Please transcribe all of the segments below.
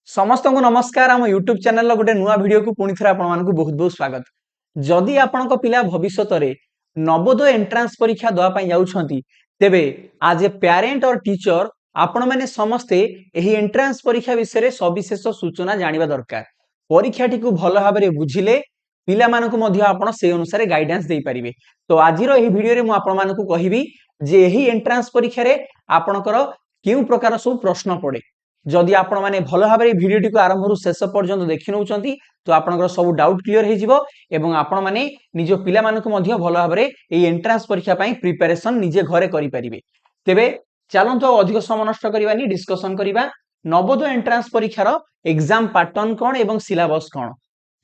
समस्त को नमस्कार आम यूट्यूब चैनल गोटे नुआ वीडियो को पुणी थे आपण बहुत बहुत स्वागत। जदि आपण पिला भविष्य में नवोदय एंट्रांस परीक्षा देवाई जाउछंती तेबे आज ए पेरेंट और टीचर आपण मैंने समस्ते एही एंट्रांस परीक्षा विषय में सविशेष सूचना जानिबा दरकार। परीक्षाटी को भल भाव में बुझिले पिला मानकु मध्य आपण से अनुसार गाइडेंस दे पारिबे। तो आजिर एही वीडियो रे मु आपण मानकु कहिबी जे एही एंट्रांस परीक्षा रे आपणकर केउ प्रकार सब प्रश्न पड़े। जदि आपण माने भल भाव में भिडियोटी को आरंभ शेष पर्यंत देखि नउचंती तो आपनकर सब डाउट क्लियर हे जिवो एवं आपण माने निज पिला मानकु मध्य भल भाव में एई एंट्रांस परीक्षा पई प्रिपरेशन निजे घरे करि परिबे। तेबे चलंतो अधिक समय नष्ट करबानी डिस्कशन करिबा नवोदय एंट्रांस परीक्षार एग्जाम पैटर्न कोन एवं सिलेबस कोन।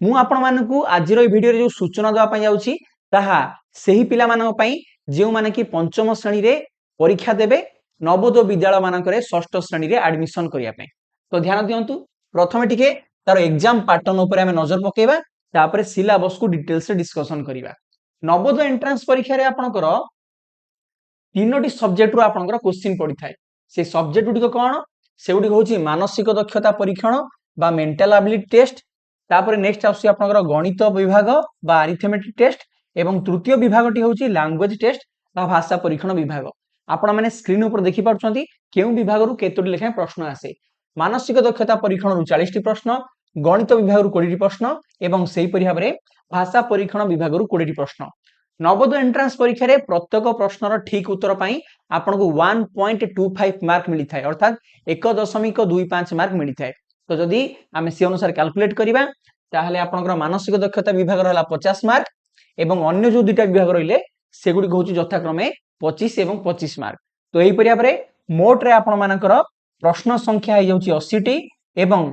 मु आपण मानकु आजिर एई भिडियो रे जो सूचना दवा पई जाउची ताहा सेही पिला मानक पई जेउ माने कि पंचम श्रेणी रे परीक्षा देबे नवोदय विद्यालय मानकरे षष्ठ श्रेणी रे एडमिशन करिया पे। तो ध्यान दियंतु प्रथमे टिके तार एग्जाम पैटर्न ऊपर हमें नजर पकेबा तापर सिलेबस को डिटेल्स से डिस्कशन करिबा। नवोदय एंट्रांस परीक्षा रे आपनकर तीनोटी सब्जेक्ट रो आपनकर क्वेश्चन पड़ी थाए। से सब्जेक्ट गुडी कोन से गुडी होची मानसिक दक्षता परीक्षण बा मेंटल एबिलिटी टेस्ट। तापर नेक्स्ट आसी आपनकर गणित विभाग बा अरिथमेटिक टेस्ट एवं तृतीय विभागटी होची लैंग्वेज टेस्ट बा भाषा परीक्षण विभाग। आपण माने स्क्रीन ऊपर देखि पारछंती केउ विभाग रु केतोटी लेखा प्रश्न आसे। मानसिक दक्षता परीक्षण रु 40 टी प्रश्न, गणित विभाग रु 20 टी प्रश्न एवं सेही परि भाबरे भाषा परीक्षण विभाग रु 20 टी प्रश्न। नवोदय एंट्रांस परीक्षा रे प्रत्येक प्रश्नर ठीक उत्तर पई आपनको 1.25 मार्क मिली थाए अर्थात 1.25 मार्क मिली थाए। तो जदी आमे से अनुसार कैलकुलेट करिबा ताहले आपनकर मानसिक दक्षता विभाग रहला 50 मार्क एवं अन्य जो दुटा विभाग रहिले सेगुडी होची यथाक्रमे 25 एवं 25 मार्क। तो एही परिया परे मोट रे आपण मानकर प्रश्न संख्या हे जाउची 80 टी एवं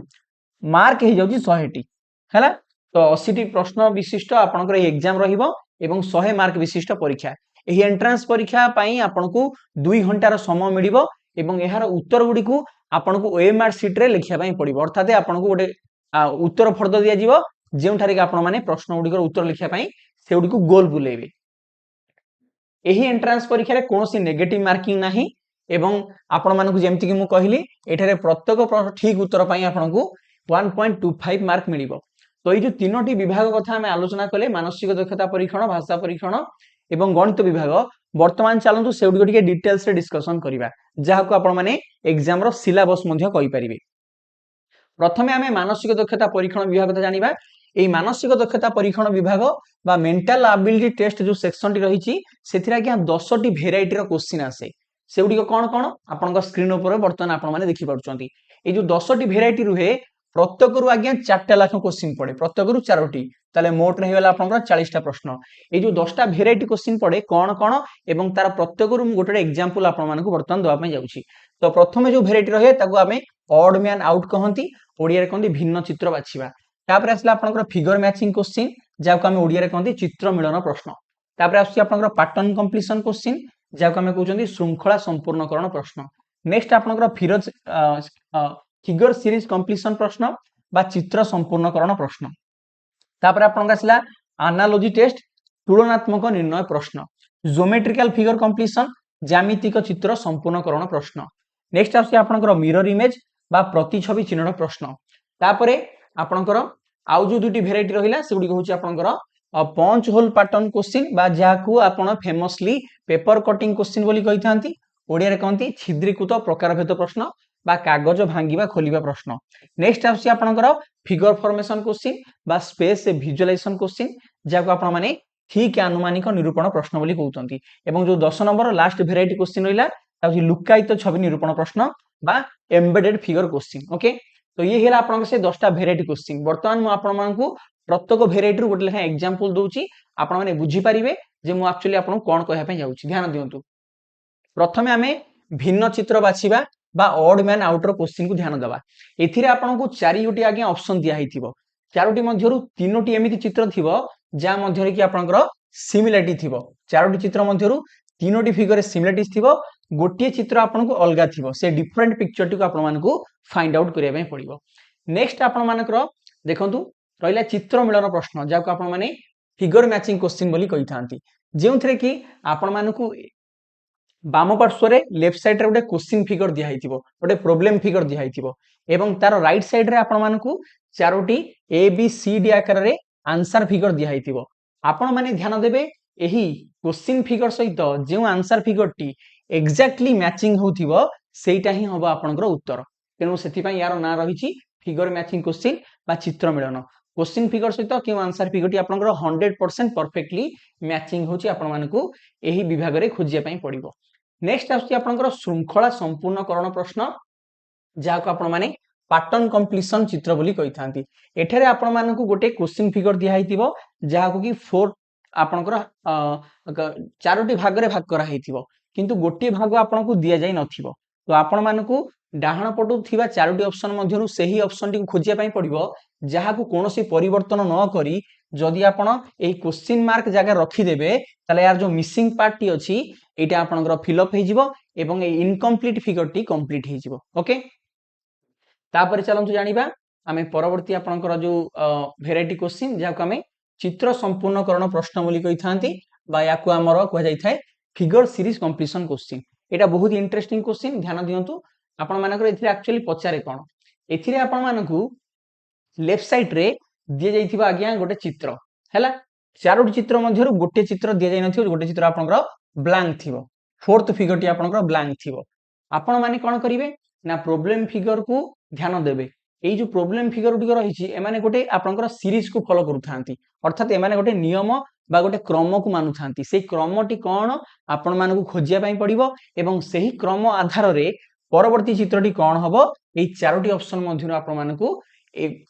मार्क हे जाउची 100 टी हैला। तो 80 टी प्रश्न विशिष्ट आपनकर एग्जाम रहिबो एवं 100 मार्क विशिष्ट परीक्षा। एही एंट्रांस परीक्षा पई आपनको 2 घंटार समय मिलिबो एवं एहार उत्तर गुडी को आपनको ओएमआर शीट रे लिखिया पई पड़िबो अर्थात आपनको गोटे उत्तर फर्द दिया जिवो जेउ ठारे आपण माने प्रश्न गुडी उत्तर लिखिया पई से गुडी को गोल बुलेबे। एही एंट्रांस परीक्षा रे कोनोसी नेगेटिव मार्किंग नाही एवं आपण मानकु जेमति कि मु कहिली एठारे प्रत्येक ठीक उत्तर पई आपनको 1.25 मार्क मिलिबो। तो ये जो तीनोटी विभाग कथा हमें आलोचना कले मानसिक दक्षता परीक्षण, भाषा परीक्षण एवं गणित विभाग वर्तमान चलंतु से गुडी के डिटेल्स रे डिस्कशन करिबा जहा को आपण माने एग्जाम रो सिलेबस मध्य कहि परिबे। प्रथमे हमें मानसिक दक्षता परीक्षण विभाग कथा जानिबा। एई मानसिक दक्षता परीक्षण विभाग बा मेंटल एबिलिटी टेस्ट जो सेक्शन टी रहिची सेथिरा कि 10 टी वेराइटी रो क्वेश्चन आसे। से गुडी कोन कोन आपनका स्क्रीन ऊपर वर्तमान आपण माने देखि पारुचंती। ए जो 10 टी वेराइटी रुहे प्रत्येक रु आज्ञा 4टा लाख क्वेश्चन पड़े प्रत्येक रु 4टी ताले मोट रे हेला आपनका 40 टा प्रश्न। ए जो 10 टा वेराइटी क्वेश्चन पड़े कोन कोन एवं तार प्रत्येक रु गोटे एग्जांपल आपण मानकु वर्तमान दवा पई जाउची। तो प्रथमे जो वेराइटी रहे ताको हमें ऑड मैन आउट कहंती ओडिया रे कहंती भिन्न चित्र बाछिबा। तापर आसला आपनकर फिगर मैचिंग क्वेश्चन जाको हमें ओडिया रे कहंती चित्र मिलन प्रश्न। तापर आसी आपनकर पैटर्न कंप्लीशन क्वेश्चन जाको हमें कहउचंती श्रृंखला संपूर्णकरण प्रश्न। नेक्स्ट आपनकर फिगर सीरीज कंप्लीशन प्रश्न बा चित्र संपूर्णकरण प्रश्न। तापर आपनका आसला एनालॉजी टेस्ट तुलनात्मक निर्णय प्रश्न, ज्योमेट्रिकल फिगर कंप्लीशन ज्यामितिक चित्र संपूर्णकरण प्रश्न। नेक्स्ट आसी आपनकर मिरर इमेज बा प्रतिछवि चिन्हन प्रश्न। तापरे आपनकर आउ जो दुटी वेराइटी रहिला से गुडी होची आपनकर पंच होल पैटर्न क्वेश्चन बा जाकू आपण फेमसली पेपर कटिंग क्वेश्चन बोली कहिथांती ओडिया रे कहंती छिद्रीकृत प्रकारभेद प्रश्न बा कागज भांगीबा खोलिबा प्रश्न। नेक्स्ट आसी आपनकर फिगर फॉर्मेशन क्वेश्चन बा स्पेस विजुअलाइजेशन क्वेश्चन जाको आपण माने ठीक अनुमानिक निरूपण प्रश्न बोली कहउतंती। एवं जो 10 नंबर लास्ट वेराइटी क्वेश्चन रहिला ताकि लुकायित छवि निरूपण प्रश्न बा एम्बेडेड फिगर क्वेश्चन। ओके तो ये हेला आपन से 10 टा वेराइटी क्वेश्चन। वर्तमान मु आपण मानकु प्रत्येक वेराइटी गोटे लेखा एग्जांपल दोउची आपण माने बुझी परिबे जे मु एक्चुअली आपण कोन कहया पे जाउची। ध्यान दियंतु प्रथमे हमें भिन्न चित्र बाछिबा बा ऑड मैन आउटर क्वेश्चन को ध्यान दबा। एथिरे आपनको 4 गोटी आगे ऑप्शन दिया हिथिबो। 4टी मध्यरु 3टी एमिति चित्र थिबो जा मध्यरे कि आपनकर सिमिलरिटी थिबो। 4टी चित्र मध्यरु 3टी फिगर सिमिलरिटीज थिबो गोटिए चित्र आपनको अलगा थिबो। से डिफरेंट पिक्चर टी को आपण मानकु फाइंड आउट करिया पे पड़िबो। नेक्स्ट आपण मानकर देखंतु रहिला चित्र मिलन प्रश्न जाको आपण माने फिगर मैचिंग क्वेश्चन बोली कहिथांती जेउथरे कि आपण मानकु बाम पार्श्व रे लेफ्ट साइड रे गोटे क्वेश्चन फिगर दिया हिथिबो गोटे प्रॉब्लम फिगर दिया हिथिबो एवं तार राइट साइड रे आपण मानकू चारोटी ए बी सी डी आकार रे आंसर फिगर दिया हैतिबो आपण माने ध्यान देबे एही क्वेश्चन फिगर सहित जे आंसर फिगर टी एक्जाक्टली मैचिंग होथिबो सेटा ही हबो आपनकर उत्तर तेनु सेति पई यार ना रहिछि फिगर मैचिंग क्वेश्चन बा चित्र मिलन क्वेश्चन फिगर सहित कि आंसर फिगर टी आपनकर 100% परफेक्टली मैचिंग होछि आपण मानकू एही विभाग रे खोजिया पई पड़िबो नेक्स्ट आछि आपनकर श्रृंखला संपूर्णकरण प्रश्न जाको आपण माने पैटर्न कंप्लीशन चित्र बोली कहि थांती एठारे आपण मानकू गोटे क्वेश्चन फिगर दिया हैतिबो जाको कि 4 आपनकर चारोटी भाग रे भाग करा हैतिबो किंतु गोटे भाग आपनकू दिया जाय नथिबो तो आपण मानकू डाहाण पटु थिबा चारोटी ऑप्शन मध्यरु सही ऑप्शन टी खोजिया पई पड़िबो जाहाकू कोनोसी परिवर्तन न करी जदि आपण एई क्वेश्चन मार्क जगह रखी देबे तले यार जो मिसिंग पार्ट टी अछि एटा आपनकर फिल अप हे जिवो एवं ए इनकम्प्लीट फिगर टी कंप्लीट हे जिवो ओके तापर चलंतु जानिबा आमे परवर्ती आपनकर जो वेराइटी क्वेश्चन जाको आमे चित्र संपूर्णकरण प्रश्न बोली कहि थांती बा याकू हमर कह जाय थाए फिगर सीरीज कंप्लीशन क्वेश्चन एटा बहुत इंटरेस्टिंग क्वेश्चन ध्यान दियंतु आपण मानकर एथिरे एक्चुअली पचारे कोन एथिरे आपण मानकू लेफ्ट साइड रे दिए जाइथिबा आज्ञा गोटे चित्र हैला चारोटी चित्र मध्यरु गोटे चित्र दिए जाय नथिबो गोटे चित्र आपनकर ब्लैंक थिबो फोर्थ फिगर टी आपनकर ब्लैंक थिबो आपण माने कोन करिवे ना प्रॉब्लम फिगर को ध्यान देबे एई जो प्रॉब्लम फिगर गुडी रहिछि एमाने गोटे आपनकर सीरीज को फॉलो करूथांती अर्थात एमाने गोटे नियम बा गोटे क्रम को मानुथांती सेई क्रमटी कोन आपण मानकू खोजिया पई पड़िबो एवं सेही क्रम आधार रे परवर्ती चित्रटी कोन हबो एई चारोटी ऑप्शन मध्यरु आपण मानकू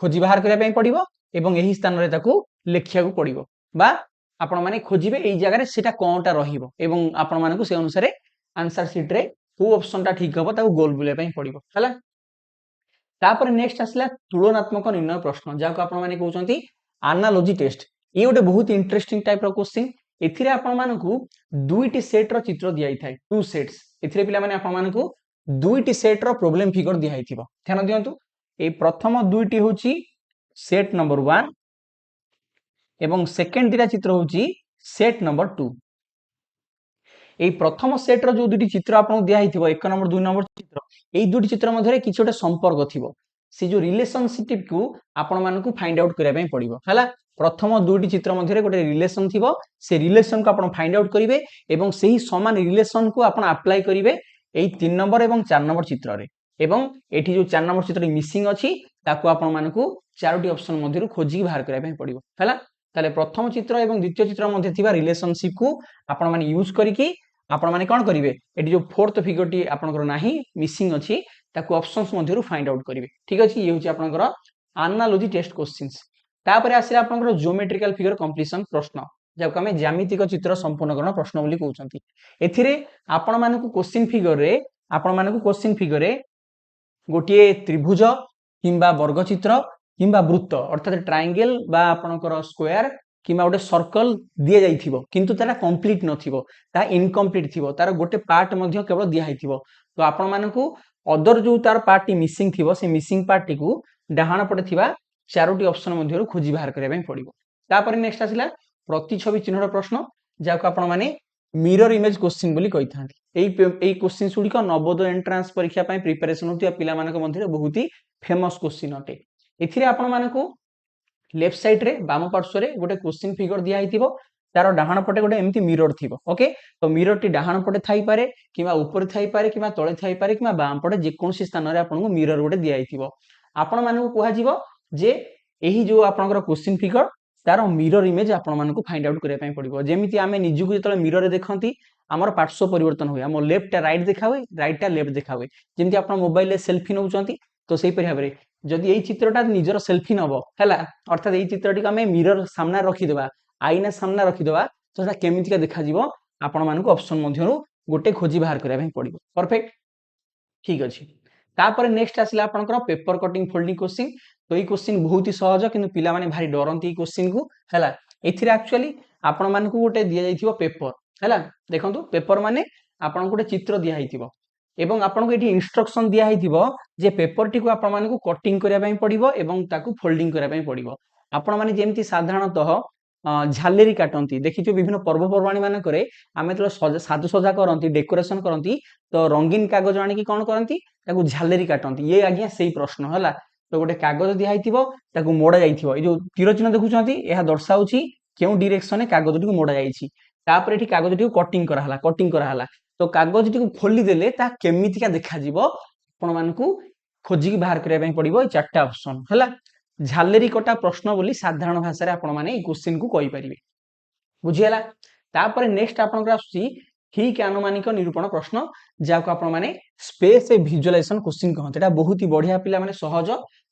खोजी बाहर करिया पई पड़िबो एवं एही स्थान रे ताकू लेखिया को पड़िबो बा आपण माने खोजिबे एई जगह रे सेटा कोनटा रहिबो एवं आपण मानकू से अनुसार आंसर शीट रे को ऑप्शन टा ठीक हबो ताकू गोल बुले पई पड़िबो हला तापर नेक्स्ट आसला तुलनात्मक निर्णय प्रश्न जाको आपण माने कहउचंती एनालॉजी टेस्ट ये गोटे बहुत इंटरेस्टिंग टाइप रो क्वेश्चन एथिरे आपण मानकू दुईटी सेट रो चित्र दियाई थाए टू सेट्स एथिरे पिला माने आपण मानकू दुईटी सेट रो प्रॉब्लम फिगर दियाई थिबो ध्यान दियंतु ए प्रथम दुईटी होची सेट नंबर 1 एवं सेकंड दिरा चित्र होची सेट नंबर 2 ए प्रथम सेट रो जो दुईटी चित्र आपन दियाई थिबो 1 नंबर 2 नंबर चित्र ए दुईटी चित्र मध्ये किछि गोटे संपर्क थिबो से जो रिलेशनशिप को आपण मानकू फाइंड आउट करिया पई पड़िबो हला प्रथम दुईटी चित्र मध्ये गोटे रिलेशन थिबो से रिलेशन को आपण फाइंड आउट करिवे एवं सेही समान रिलेशन को आपण अप्लाई करिवे एई 3 नंबर एवं 4 नंबर चित्र रे एवं एठी जो 4 नंबर चित्र मिसिंग अछि ताकू आपण मानकू चारोटी ऑप्शन मध्ये खोजी बाहर करिया पई पड़िबो हला ताले प्रथम चित्र एवं द्वितीय चित्र मध्ये थिबा रिलेशनशिप को आपण माने यूज करिकि आपण माने कोन करिवे एठी जो फोर्थ फिगर टी आपनकर नाही मिसिंग अछि ताकू ऑप्शंस मध्यरु फाइंड आउट करिवे ठीक अछि ये होची आपनकर एनालॉजी टेस्ट क्वेश्चंस तापर आसीला आपनकर ज्योमेट्रिकल फिगर कंप्लीशन प्रश्न जाको हमें ज्यामितिक चित्र संपूर्णकरण प्रश्न बोली कहउचंती एथिरे आपण मानकू क्वेश्चन फिगर रे आपण मानकू क्वेश्चन फिगर रे गोटिए त्रिभुज किंबा वर्ग चित्र किंबा वृत्त अर्थात ट्रायंगल बा आपनकर स्क्वायर किंबा गोटे सर्कल दिया जाइथिबो किंतु तारा कंप्लीट नथिबो ता इनकम्प्लीट थिबो तार गोटे पार्ट मध्ये केवल दिया हैथिबो तो आपण मानकू अदर जो तार पार्ट टी मिसिंग थिबो से मिसिंग पार्ट टी को डाहाण पटे थिबा चारोटी ऑप्शन मध्यरु खोजी बाहर करिया पई पड़िबो तापर नेक्स्ट आसिला प्रतिछवि चिन्हर प्रश्न जाको आपण माने मिरर इमेज क्वेश्चन बोली कहि थांती एई क्वेश्चन सुडिको नवोदय एंट्रेंस परीक्षा पई प्रिपरेशन होतिया पिला मानक मध्ये बहुत ही फेमस क्वेश्चन अटे एथिरे आपण मानकू लेफ्ट साइड रे बाम पार्श्व रे गोटे क्वेश्चन फिगर दिया हैतिबो तार डाहाण पटे गोटे एम्ति मिरर थिबो ओके तो मिरर टी डाहाण पटे थाई पारे किबा ऊपर थाई पारे किबा तळे थाई पारे किबा बाम पटे जे कोनसी स्थान रे आपन को मिरर गोटे दिया हैतिबो आपण मानकू कोहा जीवो जे एही जो आपनकर क्वेश्चन फिगर तार मिरर इमेज आपण मानकू फाइंड आउट करिया पई पड़िबो जेमिति आमे निजुकु जतले मिरर रे देखंती हमर पार्श्व परिवर्तन होय हम लेफ्ट राइट देखावे राइट लेफ्ट देखावे जेमिति आपण मोबाइल रे सेल्फी नउचंती तो सेही परि भाबरे जदि एई चित्रटा निजर सेल्फी नबो हैला अर्थात एई चित्रटी को हमें मिरर सामने रखि देबा आईना सामने रखि देबा तो सेटा केमिति का देखा जीवो आपण मानकू ऑप्शन मध्यरु गोटे खोजी बाहर करिया पई पड़िबो परफेक्ट ठीक अछि तापर नेक्स्ट आसिला आपनकर पेपर कटिंग फोल्डिंग क्वेश्चन तो ई क्वेश्चन बहुत ही सहज किंतु पिला माने भारी डरंती ई क्वेश्चन को हैला एथिरे एक्चुअली आपण मानकू गोटे दिया जाइथिबो पेपर हैला देखंतु पेपर माने आपण गोटे चित्र दिया हैतिबो एवं आपण को एठी इंस्ट्रक्शन दिया हैतिबो जे पेपर टी को आपण मानकू कटिंग करिया पई पड़िबो एवं ताकू फोल्डिंग करिया पई पड़िबो आपण माने जेमति साधारणतः ଝାଲେରି କାଟନ୍ତି ଦେଖିଥିବେ ବିଭିନ୍ନ ପର୍ବପର୍ବାଣୀ ମାନଙ୍କରେ ଆମେ ଯେତେବେଳେ ସାଜସଜ୍ଜା କରନ୍ତି ଡେକୋରେସନ କରନ୍ତି ତ ରଙ୍ଗୀନ କାଗଜ ଆଣିକି କଣ କରନ୍ତି ତାକୁ ଝାଲେରି କାଟନ୍ତି ଇଏ ଆଜ୍ଞା ସେଇ ପ୍ରଶ୍ନ ହେଲା ତ ଗୋଟେ କାଗଜ ଦିଆ ହେଇଥିବ ତାକୁ ମୋଡା ଯାଇଥିବ ଏଇ ଯୋଉ ତୀର ଚିହ୍ନ ଦେଖୁଛନ୍ତି ଏହା ଦର୍ଶାଉଛି କେଉଁ ଡିରେକ୍ସନରେ କାଗଜଟିକୁ ମୋଡା ଯାଇଛି ତାପରେ ଏଠି କାଗଜଟିକୁ କଟିଂ କରାହେଲା ତ କାଗଜଟିକୁ ଖୋଲିଦେଲେ ତାହା କେମିତିକା ଦେଖାଯିବ ଆପଣମାନଙ୍କୁ ଖୋଜିକି ବାହାର କରିବା ପାଇଁ ପଡିବ ଏଇ ଚାରିଟା ଅପସନ ହେଲା ଝାଲେରି କଟା ପ୍ରଶ୍ନ ବୋଲି ସାଧାରଣ ଭାଷାରେ ଆପଣ ମାନେ ଏଇ କ୍ୱେଶ୍ଚିନ୍ କୁ କହିପାରିବେ ବୁଝିହେଲା ତାପରେ ନେକ୍ସଟ ଆପଣଙ୍କର ଆସୁଛି ଠିକ ଆନୁମାନିକ ନିରୂପଣ ପ୍ରଶ୍ନ ଯାହାକୁ ଆପଣ ମାନେ ସ୍ପେସ ଏ ଭିଜୁଆଲାଇଜେସନ କ୍ୱେଶ୍ଚିନ୍ କହନ୍ତି ଏଟା ବହୁତ ହି ବଢିଆ ପିଲା ମାନେ ସହଜ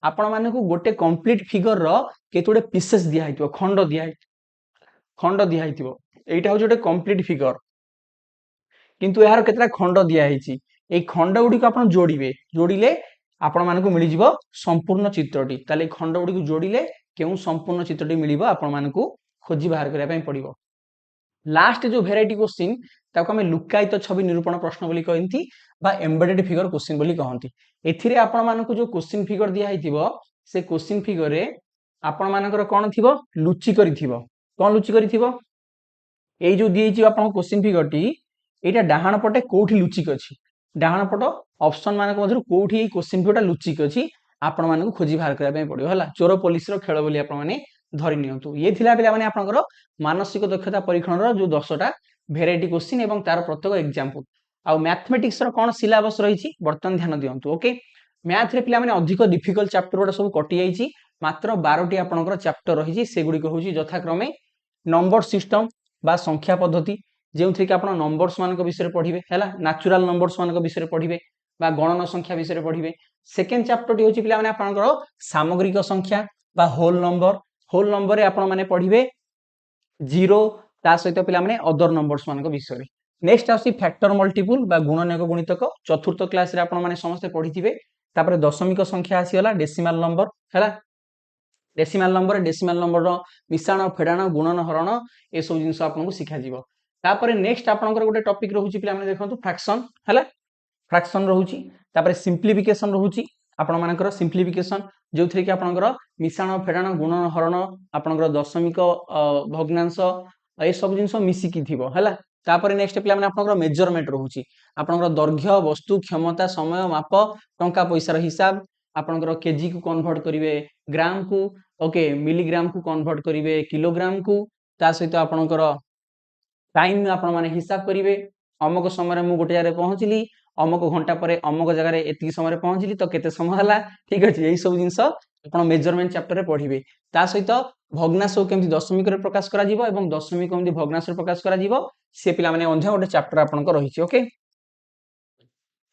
ଆପଣ ମାନଙ୍କୁ ଗୋଟେ କମ୍ପ୍ଲିଟ ଫିଗର ର କେତେ ପିସେସ୍ ଦିଆ ହେଇଥିବ ଖଣ୍ଡ ଦିଆ ହେଇଥିବ এইটা হচ্ছে ଗୋଟେ কমপ্লিট ফিগর কিন্তু এହାର କେତେଟା ଖଣ୍ଡ ଦିଆ ହେଇଛି এই ଖଣ୍ଡ ଗୁଡ଼ିକୁ ଆପଣ ଯୋଡ଼ିଲେ ଆପଣ ମାନଙ୍କୁ ମିଳିଯିବ ସମ୍ପୂର୍ଣ୍ଣ ଚିତ୍ରଟି ତାହେଲେ এই ଖଣ୍ଡ ଗୁଡ଼ିକୁ ଯୋଡ଼ିଲେ କେଉଁ ସମ୍ପୂର୍ଣ୍ଣ ଚିତ୍ରଟି ମିଳିବ ଆପଣ ମାନଙ୍କୁ ଖୋଜି ବାହାର କରିବା ପାଇଁ ପଡ଼ିବ ଲାଷ୍ଟ जो ভেরাইটি क्वेश्चन ତାକୁ ଆମେ ଲୁକାୟିତ ଛବି ନିରୂପଣ ପ୍ରଶ୍ନ ବୋଲି କହନ୍ତି ବା ଏମ୍ବେଡେଡ ଫିଗର क्वेश्चन ବୋଲି କହନ୍ତି ଏଥିରେ ଆପଣ ମାନଙ୍କୁ जो क्वेश्चन ଫିଗର ଦିଆ ହେଇଥିବ ସେ क्वेश्चन ଫିଗର ରେ ଆପଣ ମାନଙ୍କର କଣ ଥିବ ଲୁଚି କରିଥିବ এই जो दिए आप क्वेश्चन फिगर टी डाहाण पटे कौटी लुचिक अच्छी डाहाण पट ऑप्शन मान मध्य कौटी क्वेश्चन फिगर लुचिक अच्छी आपण मानक खोजी बाहर करने पड़ो है चोर पुलिस खेल बोली आपने धरी नियंतु ये थिला पिला माने आपनकर मानसिक दक्षता परीक्षण जो 10टा भेराइटी क्वेश्चन एवं तार प्रत्येक एग्जांपल आ मैथमेटिक्स रो कोन सिलेबस रही बर्तमान ध्यान दियंतु ओके मैथ रे पिला माने अधिक डिफिकल्ट चैप्टर गुडा सब कटि जाईची मात्र 12टी आपनकर चैप्टर रही से गुडी को होची यथाक्रमे नंबर सिस्टम बा संख्या पद्धति जो थी कि आप नंबर्स मान विषय पढ़े है नेचुरल नंबर्स मान विषय पढ़े बा गणन संख्या विषय पढ़े सेकेंड चैप्टर टी होची पिला माने आपनकर सामग्रिक संख्या बा होल नंबर रे आपण माने पढ़े जीरो ता सहित पिला माने अदर नंबर्स मान विषय नेक्स्ट आसी फैक्टर मल्टीपल बा गुणनक गुणितक चतुर्थ क्लास रे आपण माने समस्त पढ़िथिबे तापर दशमिक संख्या आसीगला डेसिमल नंबर है डेसिमल नंबर रो मिश्रण फेडाण गुणन हरण ए सब जिंस आपको शिखा जीवो तापर नेक्स्ट आपनकर गोटे टॉपिक रहउची पिला माने देखंतु फ्रैक्शन हैला फ्रैक्शन रहउची तापर सिंप्लिफिकेशन रहउची आपण मानकर सिंप्लिफिकेशन जो थरे कि आपनकर मिश्रण फेडाण गुणन हरण आपनकर दशमिक भग्नांश ए सब जिंस मिसिकी थिबो हैला तापर नेक्स्ट पिला माने आपनकर मेजरमेंट रहउची आपनकर दैर्घ्य वस्तु क्षमता समय माप टंका पैसा रो हिसाब आपनकर केजी को कन्वर्ट करिवे ग्राम को ओके मिलीग्राम को कन्वर्ट करिवे किलोग्राम को ता सहित आपनकर टाइम आपण माने हिसाब करिवे अमक समय मु गोटे जगह पहुंचली अमक घंटा पर अमक जगह एति समय पहुंचली तो केते समय हला ठीक अछि एई सब जिंस आपण मेजरमेंट चैप्टर रे पढ़िबे ता सहित भग्नांश केमति दशमिक रे प्रकाश करा जीवो एवं दशमिक केमति भग्नांश रे प्रकाश करा जीवो से पिला माने अन्य गोटे चैप्टर आपण को रहिछि ओके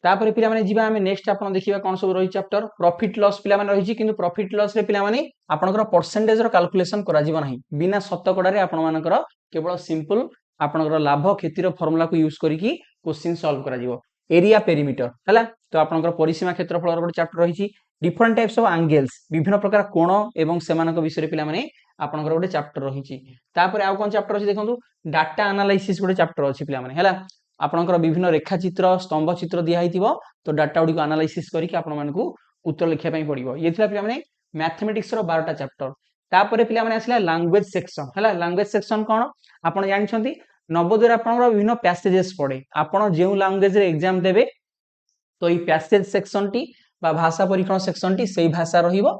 तापर पिला माने जीवा हमें नेक्स्ट आपण देखिबा कोन सब रही चैप्टर प्रॉफिट लॉस पिला माने रहिछि किंतु प्रॉफिट लॉस रे पिला माने आपनकर परसेंटेज रो कैलकुलेशन करा जीवो नाही बिना शतकड़ा रे आपण मानकर केवल सिंपल आपनकर लाभ क्षतिर फार्मूला को यूज करिकि क्वेश्चन सॉल्व करा जीवो एरिया पेरीमीटर हैला तो आपनकर परिसीमा क्षेत्रफल रो चैप्टर रहिछि डिफरेंट टाइप्स ऑफ एंगल्स विभिन्न प्रकार कोण एवं सेमानक विषय रे पिला माने आपनकर गोटे चैप्टर रहिछि तापर आ कोन चैप्टर अछि देखंतु डाटा एनालिसिस गोटे चैप्टर अछि पिला माने हैला आपनकर विभिन्न रेखा चित्र स्तंभ चित्र दिया हिथिबो तो डाटा गुडी को एनालिसिस करिकि आपण मानकू उत्तर लिखिया पई पड़िबो ये थिला पिला माने मैथमेटिक्स रो 12टा चैप्टर तापर पिला माने आसिला लैंग्वेज सेक्शन हैला लैंग्वेज सेक्शन कोन आपण जानिछंती नवोदय आपनकर विभिन्न पैसेजेस पड़े आपण जेउ लैंग्वेज रे एग्जाम देबे तो ई पैसेज सेक्शन टी बा भाषा परीक्षण सेक्शन टी सेही भाषा रहिबो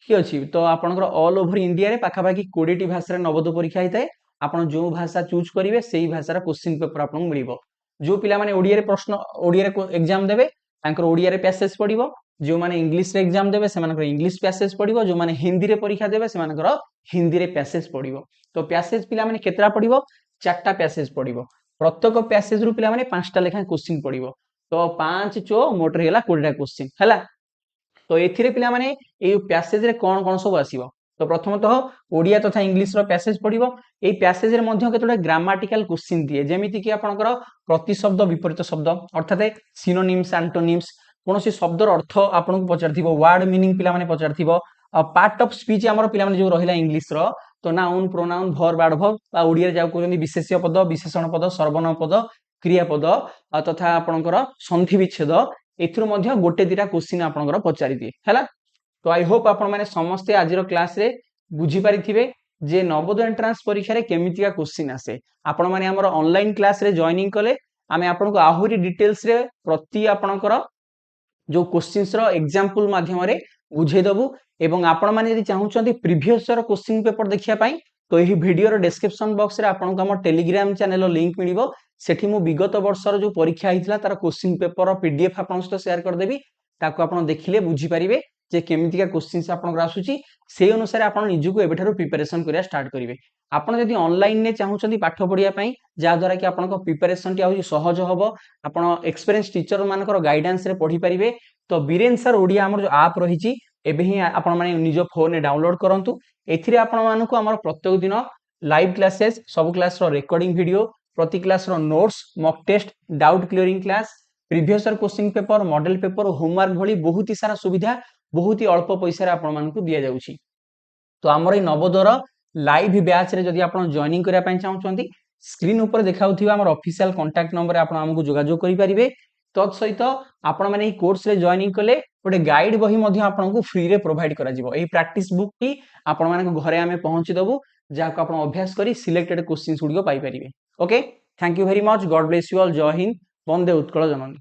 कि अछि तो आपनकर ऑल ओवर इंडिया रे पाखा पाखी 20 टी भाषा रे नवोदय परीक्षा हिताय आपण जो भाषा चूज करिवे सेही भाषा रा क्वेश्चन पेपर आपन मिलिबो जो पिला माने ओडिया रे प्रश्न ओडिया रे एग्जाम देबे तांकर ओडिया रे पैसेज पड़िबो जो माने इंग्लिश रे एग्जाम देबे सेमानकर इंग्लिश पैसेज पड़िबो जो माने हिंदी रे परीक्षा देबे सेमानकर हिंदी रे पैसेज पड़िबो तो पैसेज पिला माने केतरा पड़िबो 4टा पैसेज पड़िबो प्रत्येक पैसेज रु पिला माने 5टा लेखा क्वेश्चन पड़िबो तो 5 चो मोटर हेला 20टा क्वेश्चन हैला तो एथिरे पिला माने ए पैसेज रे कोन कोन सब आसीबो तो प्रथमतः ओडिया तथा इंग्लिश रो पैसेज पड़िबो ए पैसेज रे मध्य केतोटा ग्रामाटिकल क्वेश्चन दिए जेमिति कि आपनकर प्रतिशब्द विपरीत शब्द अर्थात सिनोनिम्स एंटोनिम्स कोनोसी शब्दर अर्थ आपनको पचारथिबो वर्ड मीनिंग पिला माने पचारथिबो पार्ट ऑफ स्पीच हमर पिला माने जो रहिला इंग्लिश रो तो नाउन प्रोनाउन वर्ब एडवर्ब बा ओडिया रे जाउ कोजनी विशेष्य पद विशेषण पद सर्वनाम पद क्रिया पद तथा आपनकर संधि विच्छेद एथुर मध्य गोटे दिटा क्वेश्चन आपनकर पचारि दिए हैला तो आई होप आपण माने समस्त आजिरो क्लास रे बुझी पारिथिबे जे नवोदय एंट्रांस परीक्षा रे केमितिका क्वेश्चन आसे आपण माने हमर ऑनलाइन क्लास रे जॉइनिंग कले आमे आपनको आहुरी डिटेल्स रे प्रति आपणकर जो क्वेश्चंस रो एग्जांपल माध्यम रे बुझे दबु एवं आपण माने यदि चाहुचंती प्रीवियस ईयर क्वेश्चन पेपर देखिया पई तो एही वीडियो रो डिस्क्रिप्शन बॉक्स रे आपनको हमर टेलीग्राम चैनल रो लिंक मिलिबो सेठी मु विगत वर्ष रो जो परीक्षा हितला तार क्वेश्चन पेपर रो पीडीएफ आपन सहित शेयर कर देबी ताको आपण देखिले बुझी परिबे जे केमितिका क्वेश्चंस आपन आसुची से अनुसार आपण निजुको एबेठारो प्रिपरेशन करिया स्टार्ट करिवे आपण यदि ऑनलाइन ने चाहुचंती पाठ पढिया पई जा द्वारा कि आपनको प्रिपरेशन टी आउ सहज होबो आपण एक्सपीरियंस टीचर मानकर गाइडेंस रे पढी परिबे तो बीरेन सर ओडिया हमर जो ऐप रहिची एबे ही आपण माने निजो फोन रे डाउनलोड करंतु एथिरे आपण मानको हमर प्रत्येक दिन लाइव क्लासेस सब क्लास रो रिकॉर्डिंग वीडियो प्रति क्लास रो notes mock test doubt clearing class previous year question paper model paper homework भली बहुत ही सारा सुविधा बहुत ही अल्प पैसा रे आपण मानकु दिया जाउची तो हमर ए नवोदय रो लाइव बैच रे जदि आपण जॉइनिंग करिया पई चाहुचंती स्क्रीन ऊपर देखाउथिबा हमर ऑफिशियल कांटेक्ट नंबर आपण हमकु जोगाजोग करि परिबे तत् सहित आपण माने ई कोर्स रे जॉइनिंग कले गोटे गाइड बही मध्ये आपनको फ्री रे प्रोवाइड करा जिवो एई प्रैक्टिस बुक की आपण माने घरे हमें पहुंची दबु जाको आपण अभ्यास करी सिलेक्टेड क्वेश्चंस गुडिको पाई परिबे okay thank you very much God bless you all जय हिंद वंदे उत्कल जननी।